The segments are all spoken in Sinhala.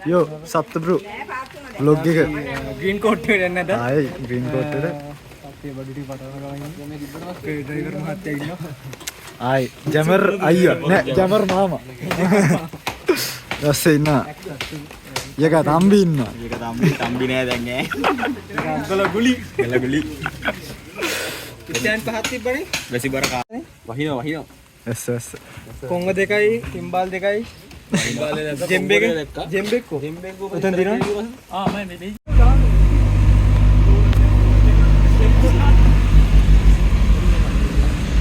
Yo, Sapta bro. Vlog එක. green coat එක දැන් නැද? ආයේ green coat එක. අපේ බඩුටි පටවන ගමන් මේ අපේ ඩ්‍රයිවර් මහත්තයා ඉන්නවා. ආයේ ජමර් අයියා නෑ ජමර් මාමා. දැස්සේ ඉන්නා. යක තම්බි ඉන්නවා. ඒක තම්බි නෑ දැන් ඈ. අංකල ගුලි. ගලගුලි. ඉතින් පහක් තිබ්බනේ. වැසි බර කානේ. වහිනවා. S S. කොංග දෙකයි, තිම්බාල් දෙකයි. ජෙම්බෙක්කෝ. උතන් දිනනවා. මම මේ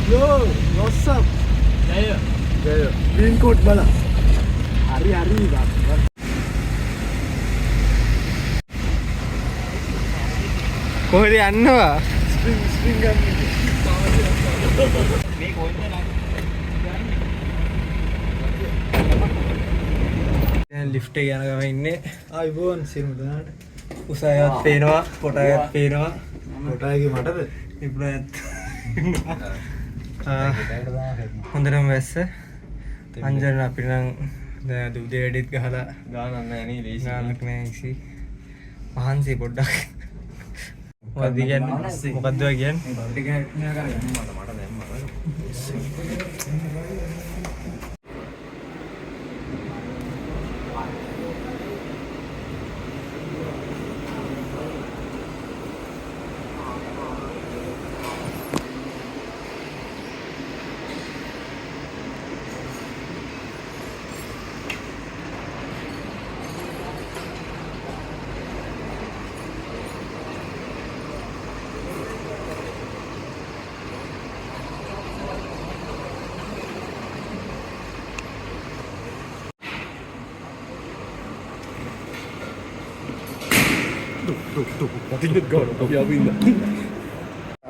Yo, what's up? Jaya. Green coat bala. Hari bang. කොහෙද යන්නවා? Spring ගන්න. මේ කොහෙන්ද දැන් ලිෆ්ට් එක යන ගම ඉන්නේ. ආයිබෝන් සිරු දනාට. උසාවියත් පේනවා, කොටායත් පේනවා. කොටායගේ මටද? ඉබ්‍රායත්. හොඳටම වැස්ස. අංජන අපිට නම් දැන් දුදේ වැඩිත් ගහලා ගානක් නෑ නේ ලේසි. ගානක් නෑ ඉසි. මහන්සි පොඩ්ඩක්. මොකක්ද කියන්නේ? මොකක්ද කියන්නේ? ටික නෑ කරගන්න මට දැම්මා.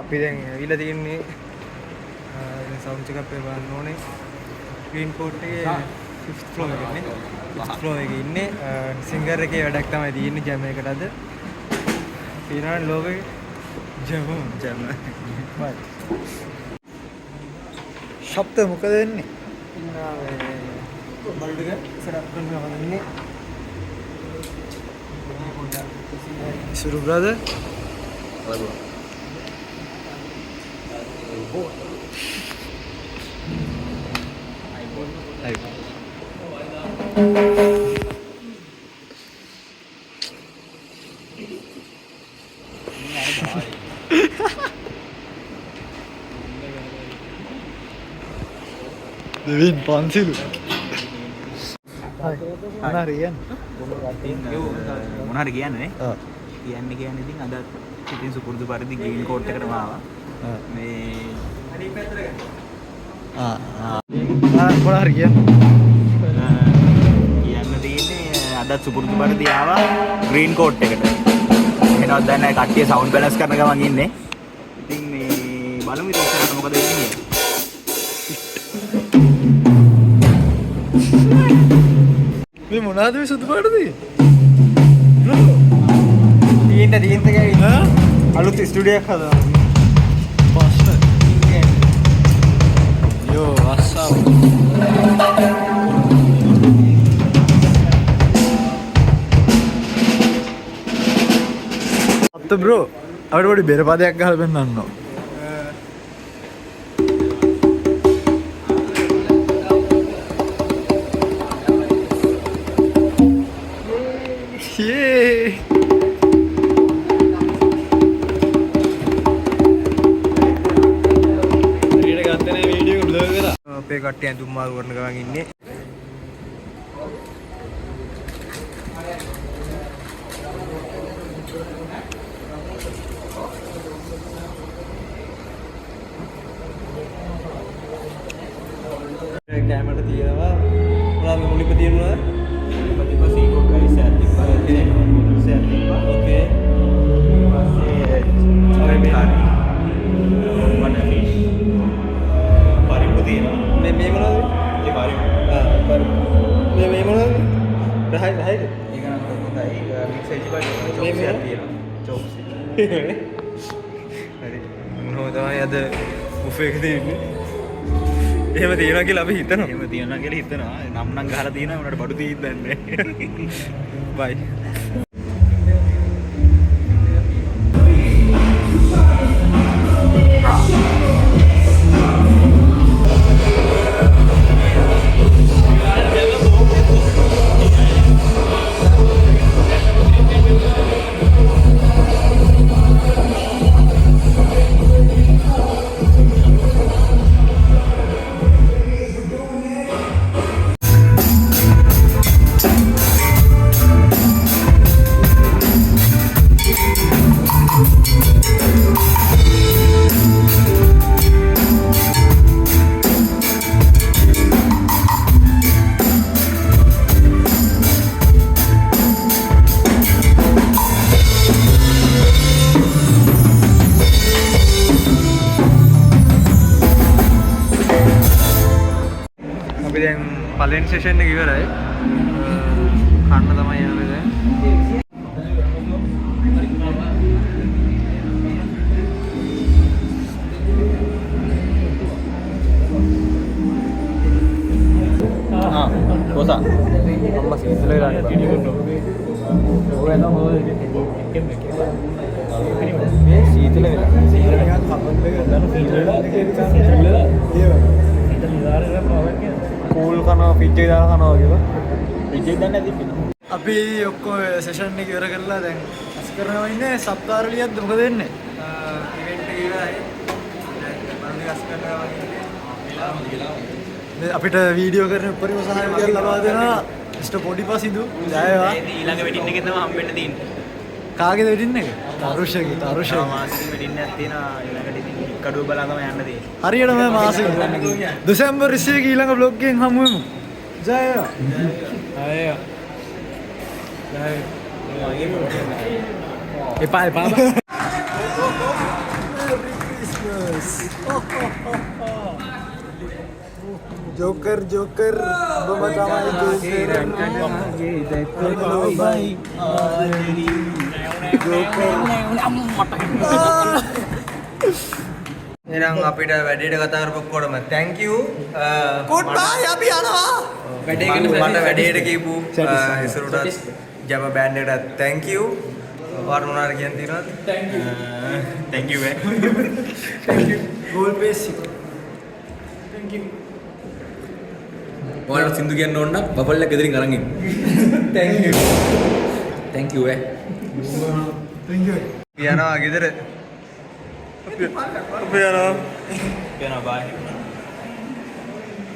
අපි දැන් ඇවිල්ලා තියෙන්නේ සවුන්ඩ් චෙක් අප් එක බලන්න ඕනේ. ග්‍රීන් කෝට් එකේ 5th floor එකේ නේ. 5th floor එකේ ඉන්නේ. සිංගර් එකේ වැඩක් තමයි තියෙන්නේ ජැම් එකකට අද. තියෙනවා ලෝගෝ ජැම්. බයි. ශබ්ද මොකද වෙන්නේ? ඉන්නවා මේ බල්ඩ් එක සෙටප් කරනවා ඉන්නේ. Suru brother. Devin pansil. Hai. Mana Rian? මොන හරි කියන්නේ නේ? ආ. කියන්නේ ඉතින් අද ඉතින් සුපුරුදු පරිදි ග්‍රීන් කෝට් එකටම ආවා. මේ මොන හරි Rian? කියන්න තියෙන්නේ අද සුපුරුදු පරිදි ආවා ග්‍රීන් කෝට් එකට. එහෙනම් දැන් කට්ටිය සවුන්ඩ් බැලන්ස් කරන ගමන් ඉන්නේ. ඉතින් මේ බලමු ඉතින් ඉස්සරහට මොකද වෙන්නේ කියලා. මේ මොනවාද මේ සුදු පාටද? තීන්ත ගෑවි. අලුත් ස්ටුඩියෝ එකක් හදනවා. පස්ස. Yo, what's up? අප්ත bro, අපිට පොඩි බෙර පදයක් ගහලා පෙන්නන්න ඕන. අපේ කට්ටිය ඇඳුම් මාරු කරන ගමන් ඉන්නේ. කැමරට තියෙනවා. මොනවාද මුලින්ම තියෙනවා? මුලින්ම සීකෝ ගයිස් ඇතිප්පා තියෙනවා. ඕකේ. පස්සේ චොයි කාරි. වඩ ෆිෂ්. පරිප්පු තියෙනවා. මේ මොනවද? ඒ පරිප්පු. පරිප්පු. මේ මොනවද? රහයි. ඒක නම් හොඳයි. මික්ස් වෙජ් බඩ චොප්ස් එකක් තියෙනවා. චොප්ස්. හරි. මොනවද තමයි අද බුෆේ එක තියෙන්නේ. එහෙම තියෙනවා කියලා අපි හිතනවා. එහෙම තියනවා කියලා හිතනවා. නම් නම් ගහලා තියෙනවා උනට බඩු තීත් දන්නේ. බයි. අපි දැන් පළවෙනි සෙෂන් එක ඉවරයි. කන්න තමයි යන්නේ දැන්. කොසා අම්මා සීතල වෙලා ඉන්නවා. මේ සීතල වෙලා. සීතල නිකන් කපන් දෙක දාන සීතල වෙලා. කූල් කරනවා ෆ්‍රිජ් එක දාලා කනවා වගේ. ෆ්‍රිජ් එක දන්නේ නැති පිට. අපි ඔක්කොම සෙෂන් එක ඉවර කරලා දැන් අස් කරනවා ඉන්නේ සබ්කාරලියක්ද මොකද වෙන්නේ? ඉවෙන්ට් එක ඉවරයි. දැන් මම ගස් කරනවා වගේ. අපිට වීඩියෝ කරන උපරිම සහයෝගයක් ලබා දෙනවා මිස්ටර් පොඩිපසිදු. ජයවා. ඊළඟ වෙඩින් එකේ තමයි හම්බෙන්න තියෙන්නේ. කාගේද වෙඩින් එක? තරුෂගේ. මාසික වෙඩින් එකක් තියෙනවා. ඊළඟට ඉතින් කඩුව බලා තමයි යන්න තියෙන්නේ. හරියටම මාසෙක දෙසැම්බර් 20 ඊළඟ බ්ලොග් එකෙන් හමු වෙමු. ජයවා. එපා. Joker ඔබම තමයි එහෙනම් අපිට වැඩේට කතා කරපු ඔක්කොටම thank you. good bye අපි යනවා. මට වැඩේට කියපු ඉසුරුටත් ජම බෑන්ඩ් එකටත් thank you. ඔයාලා මොනවාර කියන්න තියෙනවද? thank you goal basic. ඔයාලට සින්දු කියන්න ඕන නම් බබල් එක ගෙදරින් අරන් එන්න. thank you. thank you යනවා ගෙදර. අපි යනවා. bye.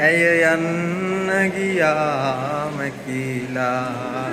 ඇය යන්න ගියාම කියලා